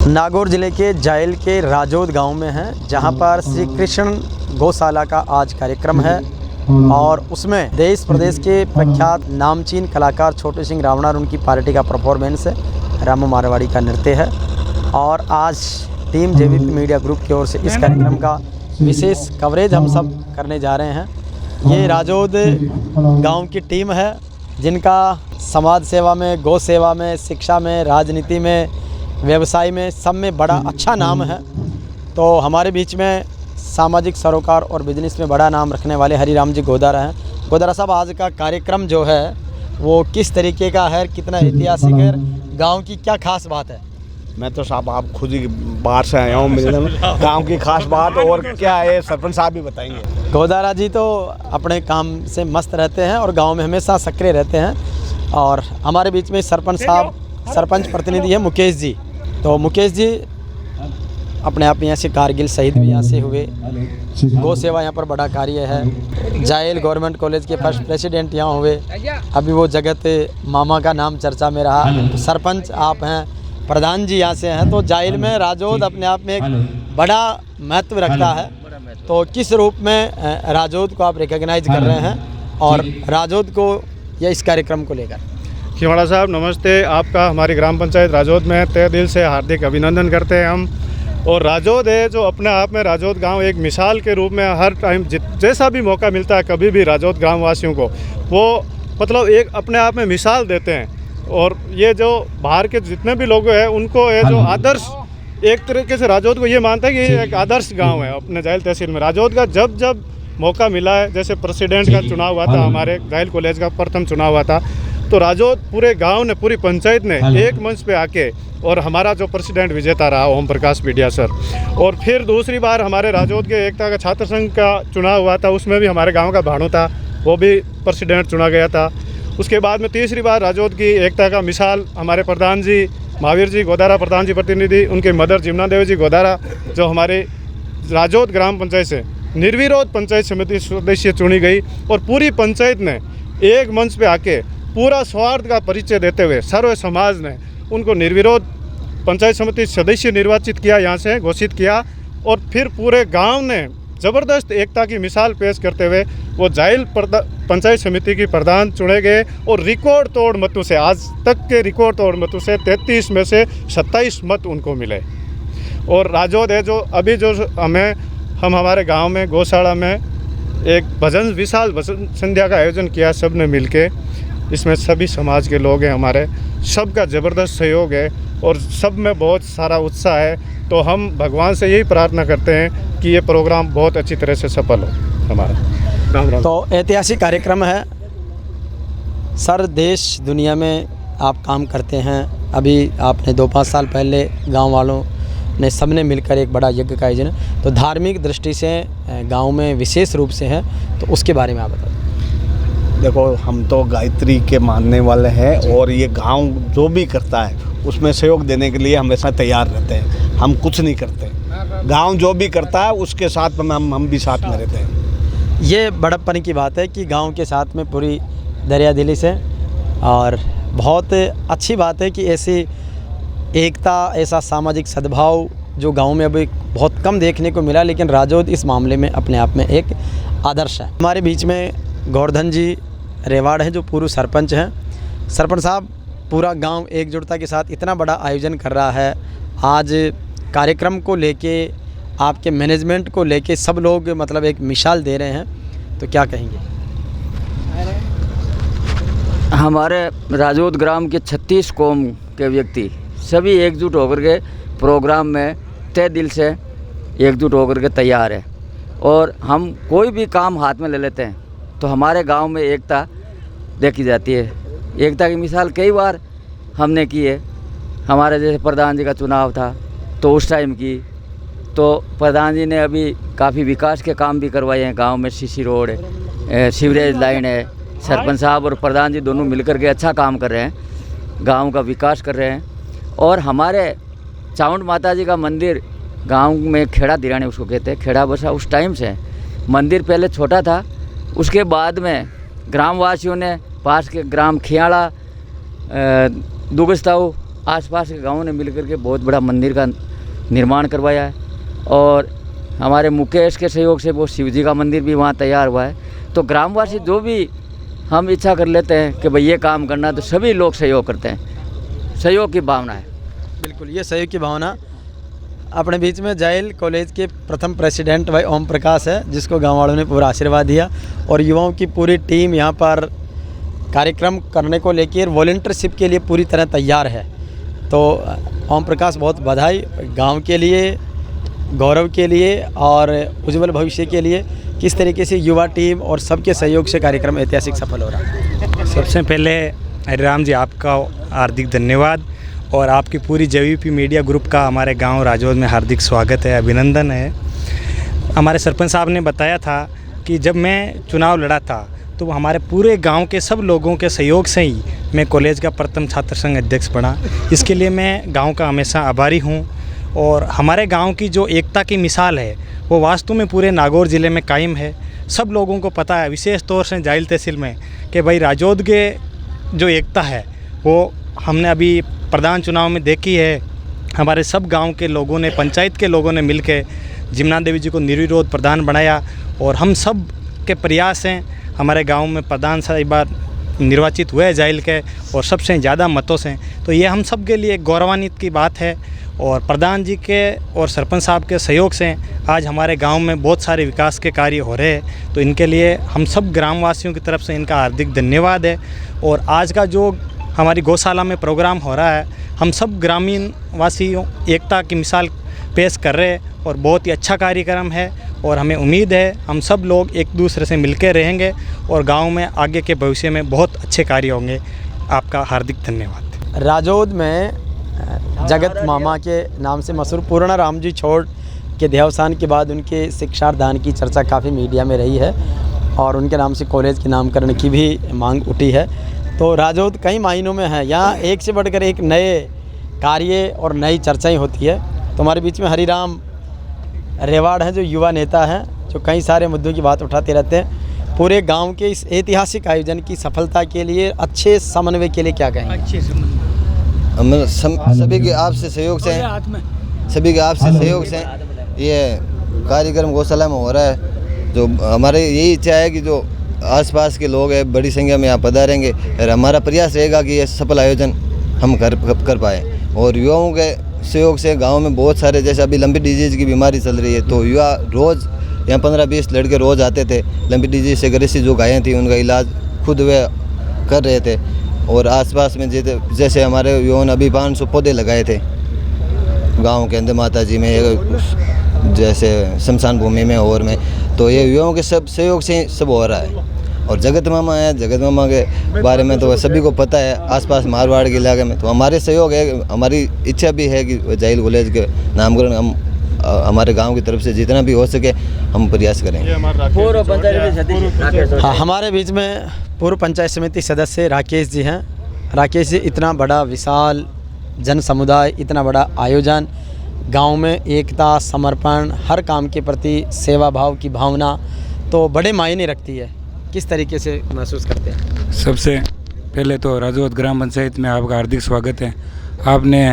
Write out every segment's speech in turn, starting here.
नागौर ज़िले के जायल के राजौद गांव में हैं, जहां पर श्री कृष्ण गौशाला का आज कार्यक्रम है और उसमें देश प्रदेश के प्रख्यात नामचीन कलाकार छोटे सिंह रावणा और उनकी पार्टी का परफॉर्मेंस है, रामू मारवाड़ी का नृत्य है। और आज टीम जेवीपी मीडिया ग्रुप की ओर से इस कार्यक्रम का विशेष कवरेज हम सब करने जा रहे हैं। ये राजौद गांव की टीम है जिनका समाज सेवा में, गौ सेवा में, शिक्षा में, राजनीति में, व्यवसाय में, सब में बड़ा अच्छा नाम है। तो हमारे बीच में सामाजिक सरोकार और बिजनेस में बड़ा नाम रखने वाले हरिराम जी गोदारा हैं। गोदारा साहब, आज का कार्यक्रम जो है वो किस तरीके का है, कितना ऐतिहासिक है, गांव की क्या खास बात है? मैं तो साहब आप खुद ही बाहर से आया हूँ, मिलने में गाँव की खास बात और क्या है सरपंच साहब भी बताएंगे। गोदारा जी तो अपने काम से मस्त रहते हैं और गांव में हमेशा सक्रिय रहते हैं। और हमारे बीच में सरपंच साहब, सरपंच प्रतिनिधि है मुकेश जी। तो मुकेश जी अपने आप यहाँ से कारगिल शहीद भी यहाँ से हुए, गौ सेवा यहाँ पर बड़ा कार्य है। जायल गवर्नमेंट कॉलेज के फर्स्ट प्रेसिडेंट यहाँ हुए, अभी वो जगत मामा का नाम चर्चा में रहा। सरपंच आप हैं, प्रधान जी यहाँ से हैं। तो जायल में राजौद अपने आप में एक बड़ा महत्व रखता है। तो किस रूप में राजौद को आप रिकॉग्नाइज कर रहे हैं और राजौद को या इस कार्यक्रम को लेकर? खिवाड़ा साहब नमस्ते, आपका हमारी ग्राम पंचायत राजौद में तहे दिल से हार्दिक अभिनंदन करते हैं हम। और राजौद है जो अपने आप में राजौद गांव एक मिसाल के रूप में हर टाइम जैसा भी मौका मिलता है कभी भी राजौद गांव वासियों को वो मतलब एक अपने आप में मिसाल देते हैं। और ये जो बाहर के जितने भी लोग हैं उनको ये जो आदर्श, एक तरीके से राजौद को ये मानता है कि ये एक आदर्श गाँव है अपने जायल तहसील में। राजौद का जब जब मौका मिला है, जैसे प्रेसिडेंट का चुनाव हुआ था, हमारे जायल कॉलेज का प्रथम चुनाव हुआ था, तो राजौद पूरे गांव ने, पूरी पंचायत ने एक मंच पे आके, और हमारा जो प्रेसिडेंट विजेता रहा ओम प्रकाश बिडिया सर। और फिर दूसरी बार हमारे राजौद के एकता का छात्र संघ का चुनाव हुआ था, उसमें भी हमारे गांव का भाणु था, वो भी प्रेसिडेंट चुना गया था। उसके बाद में तीसरी बार राजौद की एकता का मिसाल हमारे प्रधान जी महावीर जी गोदारा, प्रधान जी प्रतिनिधि, उनके मदर जिमना देवी जी गोदारा, जो हमारे राजौद ग्राम पंचायत से निर्विरोध पंचायत समिति सदस्य चुनी गई। और पूरी पंचायत ने एक मंच पे आके पूरा स्वार्थ का परिचय देते हुए सर्व समाज ने उनको निर्विरोध पंचायत समिति सदस्य निर्वाचित किया, यहाँ से घोषित किया। और फिर पूरे गांव ने ज़बरदस्त एकता की मिसाल पेश करते हुए वो जायल पंचायत समिति की प्रधान चुने गए। और रिकॉर्ड तोड़ मतों से, आज तक के रिकॉर्ड तोड़ मतों से 33 में से 27 मत उनको मिले। और राजौद है जो अभी जो हम हमारे गांव में गौशाला में एक भजन, विशाल भजन संध्या का आयोजन किया सब ने मिल के। इसमें सभी समाज के लोग हैं, हमारे सबका ज़बरदस्त सहयोग है और सब में बहुत सारा उत्साह है। तो हम भगवान से यही प्रार्थना करते हैं कि ये प्रोग्राम बहुत अच्छी तरह से सफल हो हमारा। राम राम। तो ऐतिहासिक कार्यक्रम है सर, देश दुनिया में आप काम करते हैं। अभी आपने 2-5 साल पहले गांव वालों ने सबने मिलकर एक बड़ा यज्ञ का आयोजन, तो धार्मिक दृष्टि से गांव में विशेष रूप से है, तो उसके बारे में आप बताइए। देखो, हम तो गायत्री के मानने वाले हैं और ये गांव जो भी करता है उसमें सहयोग देने के लिए हमेशा तैयार रहते हैं। हम कुछ नहीं करते, गांव जो भी करता है उसके साथ में हम भी साथ में रहते हैं। ये बड़प्पन की बात है कि गांव के साथ में पूरी दरिया दिली से, और बहुत अच्छी बात है कि ऐसी एकता, ऐसा सामाजिक सद्भाव जो गांव में अभी बहुत कम देखने को मिला, लेकिन राजौद इस मामले में अपने आप में एक आदर्श है। हमारे बीच में गोवर्धन जी रेवाड़ हैं जो पूर्व सरपंच हैं। सरपंच साहब, पूरा गांव एकजुटता के साथ इतना बड़ा आयोजन कर रहा है, आज कार्यक्रम को लेके, आपके मैनेजमेंट को लेके सब लोग मतलब एक मिसाल दे रहे हैं, तो क्या कहेंगे? हमारे राजौद ग्राम के 36 कौम के व्यक्ति सभी एकजुट होकर के प्रोग्राम में तहे दिल से एकजुट होकर के तैयार है। और हम कोई भी काम हाथ में ले लेते हैं तो हमारे गांव में एकता देखी जाती है। एकता की मिसाल कई बार हमने की है। हमारे जैसे प्रधान जी का चुनाव था तो उस टाइम की, तो प्रधान जी ने अभी काफ़ी विकास के काम भी करवाए हैं गांव में। सीसी रोड है, सीवरेज लाइन है। सरपंच साहब और प्रधान जी दोनों मिलकर के अच्छा काम कर रहे हैं, गांव का विकास कर रहे हैं। और हमारे चामुंड माता जी का मंदिर गांव में, खेड़ा दिरानी उसको कहते हैं, खेड़ा बसा उस टाइम से मंदिर पहले छोटा था, उसके बाद में ग्रामवासियों ने पास के ग्राम खियाड़ा, दुगस्ताऊ आसपास के गाँवों ने मिलकर के बहुत बड़ा मंदिर का निर्माण करवाया है। और हमारे मुकेश के सहयोग से वो शिव जी का मंदिर भी वहाँ तैयार हुआ है। तो ग्रामवासी जो भी हम इच्छा कर लेते हैं कि भाई ये काम करना, तो सभी लोग सहयोग करते हैं। सहयोग की भावना है। बिल्कुल, ये सहयोग की भावना। अपने बीच में जायल कॉलेज के प्रथम प्रेसिडेंट भाई ओम प्रकाश है, जिसको गाँव वालों ने पूरा आशीर्वाद दिया, और युवाओं की पूरी टीम यहाँ पर कार्यक्रम करने को लेकर वॉलंटियरशिप के लिए पूरी तरह तैयार है। तो ओम प्रकाश, बहुत बधाई गांव के लिए, गौरव के लिए और उज्जवल भविष्य के लिए। किस तरीके से युवा टीम और सबके सहयोग से कार्यक्रम ऐतिहासिक सफल हो रहा है? सबसे पहले हरिराम जी, आपका हार्दिक धन्यवाद और आपकी पूरी जेवीपी मीडिया ग्रुप का हमारे गांव राजौद में हार्दिक स्वागत है, अभिनंदन है। हमारे सरपंच साहब ने बताया था कि जब मैं चुनाव लड़ा था तो हमारे पूरे गांव के सब लोगों के सहयोग से ही मैं कॉलेज का प्रथम छात्र संघ अध्यक्ष बना। इसके लिए मैं गांव का हमेशा आभारी हूं। और हमारे गांव की जो एकता की मिसाल है वो वास्तव में पूरे नागौर ज़िले में कायम है। सब लोगों को पता है, विशेष तौर से जायल तहसील में, कि भाई राजौद के जो एकता है वो हमने अभी प्रधान चुनाव में देखी है। हमारे सब गांव के लोगों ने, पंचायत के लोगों ने मिलकर जिमना देवी जी को निर्विरोध प्रधान बनाया। और हम सब के प्रयास हैं, हमारे गांव में प्रधान साहिबा निर्वाचित हुए जायल के, और सबसे ज़्यादा मतों से। तो ये हम सब के लिए गौरवान्वित की बात है। और प्रधान जी के और सरपंच साहब के सहयोग से आज हमारे गांव में बहुत सारे विकास के कार्य हो रहे हैं। तो इनके लिए हम सब ग्रामवासियों की तरफ से इनका हार्दिक धन्यवाद है। और आज का जो हमारी गौशाला में प्रोग्राम हो रहा है, हम सब ग्रामीण वासियों एकता की मिसाल पेश कर रहे हैं और बहुत ही अच्छा कार्यक्रम है। और हमें उम्मीद है हम सब लोग एक दूसरे से मिलकर रहेंगे और गांव में आगे के भविष्य में बहुत अच्छे कार्य होंगे। आपका हार्दिक धन्यवाद। राजौद में जगत मामा के नाम से मशहूर पूर्ण राम जी छोड़ के देहावसान के बाद उनके शिक्षादान की चर्चा काफ़ी मीडिया में रही है, और उनके नाम से कॉलेज के नामकरण की भी मांग उठी है। तो राजौद कई मायनों में है, यहाँ एक से बढ़कर एक नए कार्य और नई चर्चाएं होती है। तो हमारे बीच में हरिराम रेवाड़ हैं, जो युवा नेता हैं, जो कई सारे मुद्दों की बात उठाते रहते हैं। पूरे गांव के इस ऐतिहासिक आयोजन की सफलता के लिए, अच्छे समन्वय के लिए क्या कहेंगे? अच्छे समन्वय, सभी के आपसे सहयोग से, ये कार्यक्रम गौशाला में हो रहा है। जो हमारे यही इच्छा है कि जो आसपास के लोग हैं बड़ी संख्या में यहाँ पधारेंगे, और हमारा प्रयास रहेगा कि ये सफल आयोजन हम कर पाए। और युवाओं के सहयोग से गांव में बहुत सारे, जैसे अभी लंबी डिजीज़ की बीमारी चल रही है, तो युवा रोज़ यहाँ 15-20 लड़के रोज़ आते थे। लंबी डिजीज़ से ग्रसित जो गायें थी उनका इलाज खुद वे कर रहे थे। और आसपास में जैसे हमारे युवाओं ने अभी 500 पौधे लगाए थे गांव के अंदर, माता जी में, जैसे शमशान भूमि में और में। तो ये युवाओं के सब सहयोग से सब हो रहा है। और जगत मामा है, जगत मामा के बारे में तो सभी को पता है आसपास मारवाड़ के इलाके में। तो हमारे सहयोग है, हमारी इच्छा भी है कि जायल कॉलेज के नामकरण हम हमारे गांव की तरफ से जितना भी हो सके हम प्रयास करेंगे। हाँ, हमारे बीच में पूर्व पंचायत समिति सदस्य राकेश जी हैं। राकेश जी, इतना बड़ा विशाल जन समुदाय, इतना बड़ा आयोजन, गांव में एकता, समर्पण, हर काम के प्रति सेवा भाव की भावना तो बड़े मायने रखती है। किस तरीके से महसूस करते हैं? सबसे पहले तो राजौद ग्राम पंचायत में आपका हार्दिक स्वागत है। आपने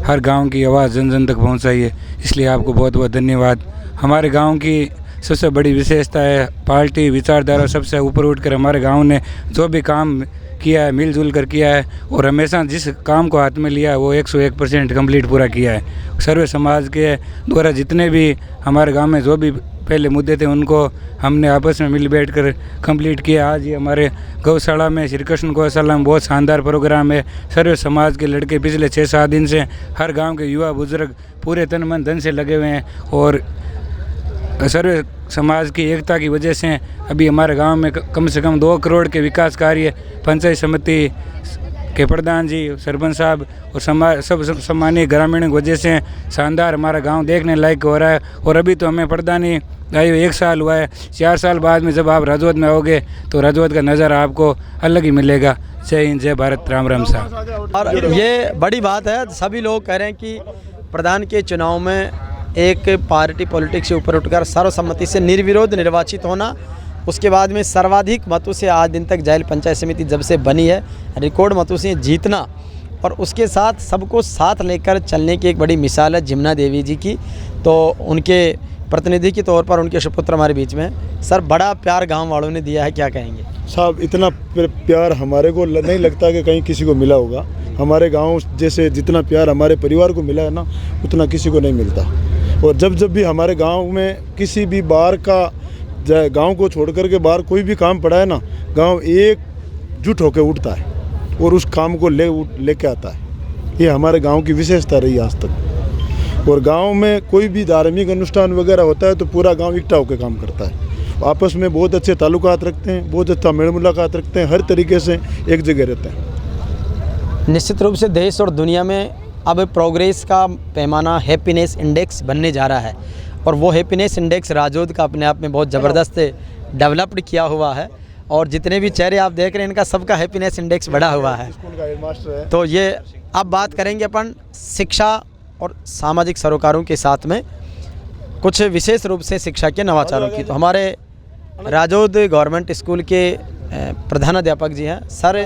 हर गांव की आवाज़ जन जन तक पहुंचाई है, इसलिए आपको बहुत बहुत धन्यवाद। हमारे गांव की सबसे बड़ी विशेषता है पार्टी विचारधारा सबसे ऊपर उठकर हमारे गांव ने जो भी काम किया है मिलजुल कर किया है, और हमेशा जिस काम को हाथ में लिया है वो 101% कंप्लीट पूरा किया है। सर्वे समाज के द्वारा जितने भी हमारे गांव में जो भी पहले मुद्दे थे उनको हमने आपस में मिल बैठ कर कम्प्लीट किया। आज ये हमारे गौशाला में, श्री कृष्ण गौशाला में बहुत शानदार प्रोग्राम है। सर्वे समाज के लड़के पिछले 6-7 दिन से, हर गांव के युवा बुजुर्ग पूरे तन मन धन से लगे हुए हैं। और सर्वे समाज की एकता की वजह से अभी हमारे गांव में कम से कम 2 करोड़ के विकास कार्य पंचायत समिति के प्रधान जी, सरपंच साहब और सब सम्मानीय ग्रामीण की वजह से शानदार हमारा गांव देखने लायक हो रहा है। और अभी तो हमें प्रधानी आए 1 साल हुआ है। 4 साल बाद में जब आप राजौद में आओगे तो राजौद का नज़ारा आपको अलग ही मिलेगा। जय हिंद, जय भारत, राम राम साहब। और ये बड़ी बात है, सभी लोग कह रहे हैं कि प्रधान के चुनाव में एक पार्टी पॉलिटिक्स से ऊपर उठकर सर्वसम्मति से निर्विरोध निर्वाचित होना, उसके बाद में सर्वाधिक मतों से आज दिन तक जायल पंचायत समिति जब से बनी है रिकॉर्ड मतों से जीतना, और उसके साथ सबको साथ लेकर चलने की एक बड़ी मिसाल है जिमुना देवी जी की। तो उनके प्रतिनिधि के तौर पर उनके सुपुत्र हमारे बीच में हैं। सर, बड़ा प्यार गांव वालों ने दिया है, क्या कहेंगे? साहब, इतना प्यार हमारे को नहीं लगता कि कहीं किसी को मिला होगा। हमारे गांव जैसे जितना प्यार हमारे परिवार को मिला है ना, उतना किसी को नहीं मिलता। और जब भी हमारे गांव में किसी भी बाहर का गांव को छोड़ कर के बाहर कोई भी काम पड़ा है ना, गांव एकजुट होकर उठता है और उस काम को लेके आता है। ये हमारे गांव की विशेषता रही आज तक। और गांव में कोई भी धार्मिक अनुष्ठान वगैरह होता है तो पूरा गांव इकट्ठा होकर काम करता है। आपस में बहुत अच्छे ताल्लुकात रखते हैं, बहुत अच्छा मेल मुलाकात रखते हैं, हर तरीके से एक जगह रहते हैं। निश्चित रूप से देश और दुनिया में अब प्रोग्रेस का पैमाना हैप्पीनेस इंडेक्स बनने जा रहा है और वो हैप्पीनेस इंडेक्स राजौद का अपने आप में बहुत ज़बरदस्त डेवलप्ड किया हुआ है। और जितने भी चेहरे आप देख रहे हैं, इनका सबका हैप्पीनेस इंडेक्स बढ़ा हुआ है। तो ये अब बात करेंगे अपन शिक्षा और सामाजिक सरोकारों के साथ में कुछ विशेष रूप से शिक्षा के नवाचारों की। तो हमारे राजौद गवर्नमेंट स्कूल के प्रधानाध्यापक जी हैं। सर,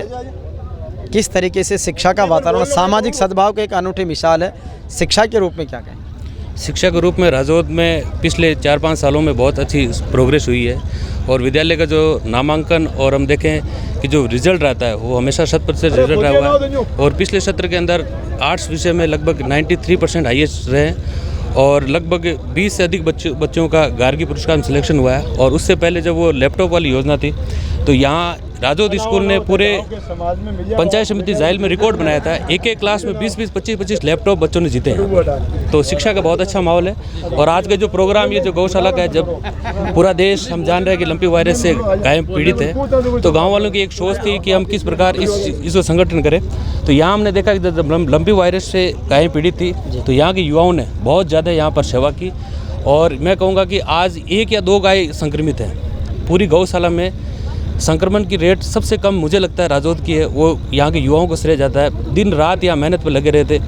किस तरीके से शिक्षा का वातावरण सामाजिक सद्भाव की एक अनूठी मिसाल है, शिक्षा के रूप में क्या कहें? शिक्षा के रूप में राजौद में पिछले 4-5 सालों में बहुत अच्छी प्रोग्रेस हुई है और विद्यालय का जो नामांकन और हम देखें कि जो रिजल्ट रहता है वो हमेशा 100% रिजल्ट रहा हुआ है। और पिछले सत्र के अंदर आर्ट्स विषय में लगभग 93% हाईएस्ट रहे और लगभग 20 से अधिक बच्चों का गार्गी पुरस्कार में सिलेक्शन हुआ है। और उससे पहले जब वो लैपटॉप वाली योजना थी तो यहाँ राजौद स्कूल ने पूरे पंचायत समिति जाइल में रिकॉर्ड बनाया था। एक क्लास में 20-20, 25-25 लैपटॉप बच्चों ने जीते हैं। तो शिक्षा का बहुत अच्छा माहौल है। और आज का जो प्रोग्राम ये जो गौशाला का है, जब पूरा देश हम जान रहे हैं कि लंपी वायरस से गाय पीड़ित है, तो गाँव वालों की एक सोच थी कि हम किस प्रकार इसको संगठन करें। तो यहाँ हमने देखा कि जब लंपी वायरस से गायें पीड़ित थी तो यहाँ के युवाओं ने बहुत ज़्यादा यहाँ पर सेवा की। और मैं कहूँगा कि आज 1 या 2 गाय संक्रमित हैं। पूरी गौशाला में संक्रमण की रेट सबसे कम मुझे लगता है राजौद की है। वो यहाँ के युवाओं को श्रेय जाता है। दिन रात यहाँ मेहनत पर लगे रहते,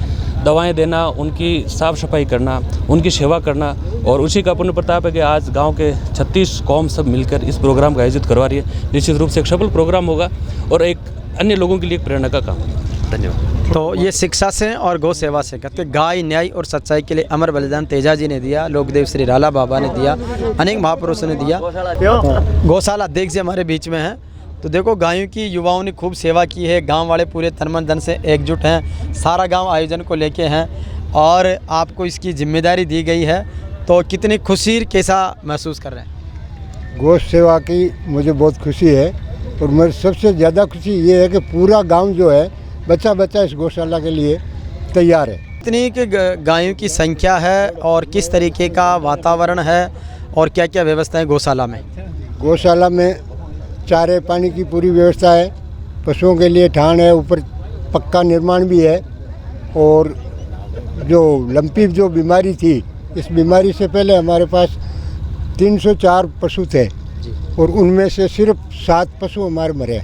दवाएं देना, उनकी साफ़ सफाई करना, उनकी सेवा करना। और उसी का पुण्य प्रताप है कि आज गांव के 36 कौम सब मिलकर इस प्रोग्राम का आयोजित करवा रही है। निश्चित रूप से एक सफल प्रोग्राम होगा और एक अन्य लोगों के लिए एक प्रेरणा का काम। धन्यवाद। तो ये शिक्षा से और गौ सेवा से कहते गाय न्याय और सच्चाई के लिए अमर बलिदान तेजा जी ने दिया, लोकदेव श्री राला बाबा ने दिया, अनेक महापुरुषों ने दिया। गौशाला अध्यक्ष जी हमारे बीच में हैं। तो देखो, गायों की युवाओं ने खूब सेवा की है। गांव वाले पूरे तन मन धन से एकजुट हैं, सारा गांव आयोजन को लेके हैं और आपको इसकी जिम्मेदारी दी गई है। तो कितनी खुशी, कैसा महसूस कर रहे हैं? गौ सेवा की मुझे बहुत खुशी है और मेरी सबसे ज़्यादा खुशी ये है कि पूरा गांव जो है बच्चा इस गौशाला के लिए तैयार है। कितनी कि गायों की संख्या है और किस तरीके का वातावरण है और क्या क्या व्यवस्था है गौशाला में? गौशाला में चारे पानी की पूरी व्यवस्था है, पशुओं के लिए ठान है, ऊपर पक्का निर्माण भी है। और जो लंपी जो बीमारी थी, इस बीमारी से पहले हमारे पास 304 पशु थे और उनमें से सिर्फ 7 पशु हमारे मरे।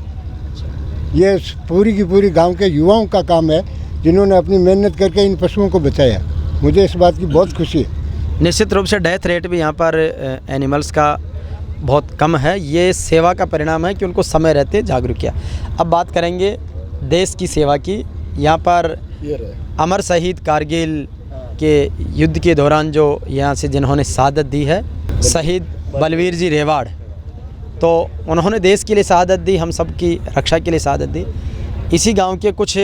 ये पूरी की पूरी गांव के युवाओं का काम है जिन्होंने अपनी मेहनत करके इन पशुओं को बचाया। मुझे इस बात की बहुत खुशी है। निश्चित रूप से डेथ रेट भी यहाँ पर एनिमल्स का बहुत कम है। ये सेवा का परिणाम है कि उनको समय रहते जागरूक किया। अब बात करेंगे देश की सेवा की। यहाँ पर अमर शहीद कारगिल के युद्ध के दौरान जो यहाँ से जिन्होंने शहादत दी है, शहीद बलवीर जी रेवाड़, तो उन्होंने देश के लिए शहादत दी, हम सब की रक्षा के लिए शहादत दी। इसी गांव के कुछ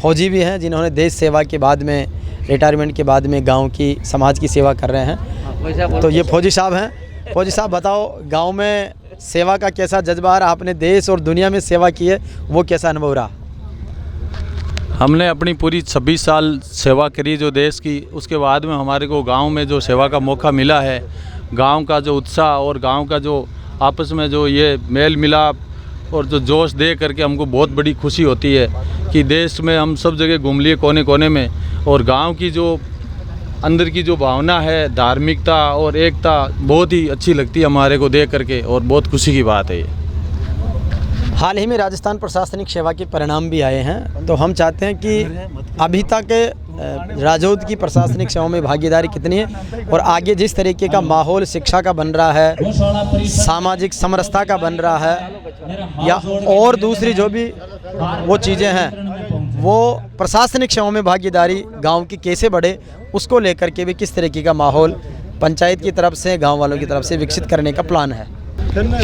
फौजी भी हैं जिन्होंने देश सेवा के बाद में, रिटायरमेंट के बाद में गांव की, समाज की सेवा कर रहे हैं। तो ये फौजी साहब हैं। फौजी साहब, बताओ, गांव में सेवा का कैसा जज्बा रहा? आपने देश और दुनिया में सेवा की है, वो कैसा अनुभव रहा? हमने अपनी पूरी 26 साल सेवा करी जो देश की, उसके बाद में हमारे को गांव में जो सेवा का मौका मिला है, गांव का जो उत्साह और गांव का जो आपस में जो ये मेल मिलाप और जो जोश दे करके हमको बहुत बड़ी खुशी होती है कि देश में हम सब जगह घूम लिए कोने कोने में। और गांव की जो अंदर की जो भावना है, धार्मिकता और एकता, बहुत ही अच्छी लगती है हमारे को देख करके और बहुत खुशी की बात है ये। हाल ही में राजस्थान प्रशासनिक सेवा के परिणाम भी आए हैं। तो हम चाहते हैं कि अभी तक राजौद की प्रशासनिक सेवा में भागीदारी कितनी है और आगे जिस तरीके का माहौल शिक्षा का बन रहा है, सामाजिक समरसता का बन रहा है, या और दूसरी जो भी वो चीज़ें हैं वो प्रशासनिक सेवाओं में भागीदारी गांव की कैसे बढ़े, उसको लेकर के भी किस तरीके का माहौल पंचायत की तरफ से, गांव वालों की तरफ से विकसित करने का प्लान है।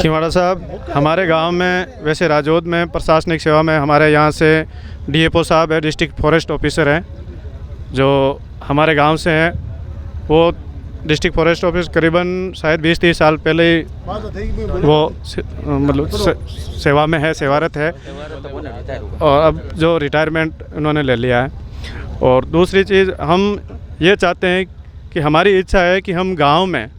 खिवाड़ा साहब, हमारे गांव में वैसे राजौद में प्रशासनिक सेवा में हमारे यहाँ से डीएफओ साहब है, डिस्ट्रिक्ट फॉरेस्ट ऑफिसर हैं, जो हमारे गांव से हैं। वो डिस्ट्रिक्ट फॉरेस्ट ऑफिस करीबन शायद 20-30 साल पहले ही वो मतलब सेवा में है, सेवारत है, और अब जो रिटायरमेंट उन्होंने ले लिया है। और दूसरी चीज़, हम ये चाहते हैं कि हमारी इच्छा है कि हम गांव में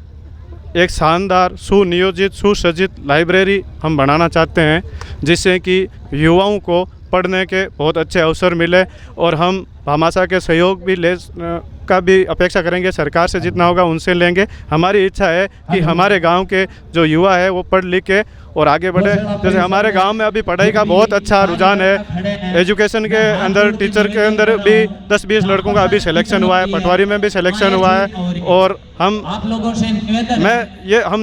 एक शानदार सुनियोजित सुसज्जित लाइब्रेरी हम बनाना चाहते हैं, जिससे कि युवाओं को पढ़ने के बहुत अच्छे अवसर मिले। और हम भामाशाह के सहयोग भी का भी अपेक्षा करेंगे, सरकार से जितना होगा उनसे लेंगे। हमारी इच्छा है कि हमारे गांव के जो युवा है वो पढ़ लिख के और आगे बढ़े। जैसे हमारे गांव में अभी पढ़ाई का बहुत अच्छा रुझान है, एजुकेशन के अंदर टीचर के अंदर भी 10-20 लड़कों का अभी सिलेक्शन हुआ है, पटवारी में भी सिलेक्शन हुआ है। और हम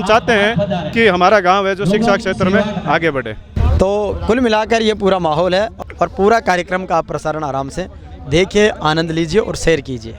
चाहते हैं कि हमारा गाँव है जो शिक्षा क्षेत्र में आगे बढ़े। तो कुल मिलाकर ये पूरा माहौल है और पूरा कार्यक्रम का आप प्रसारण आराम से देखिए, आनंद लीजिए और शेयर कीजिए।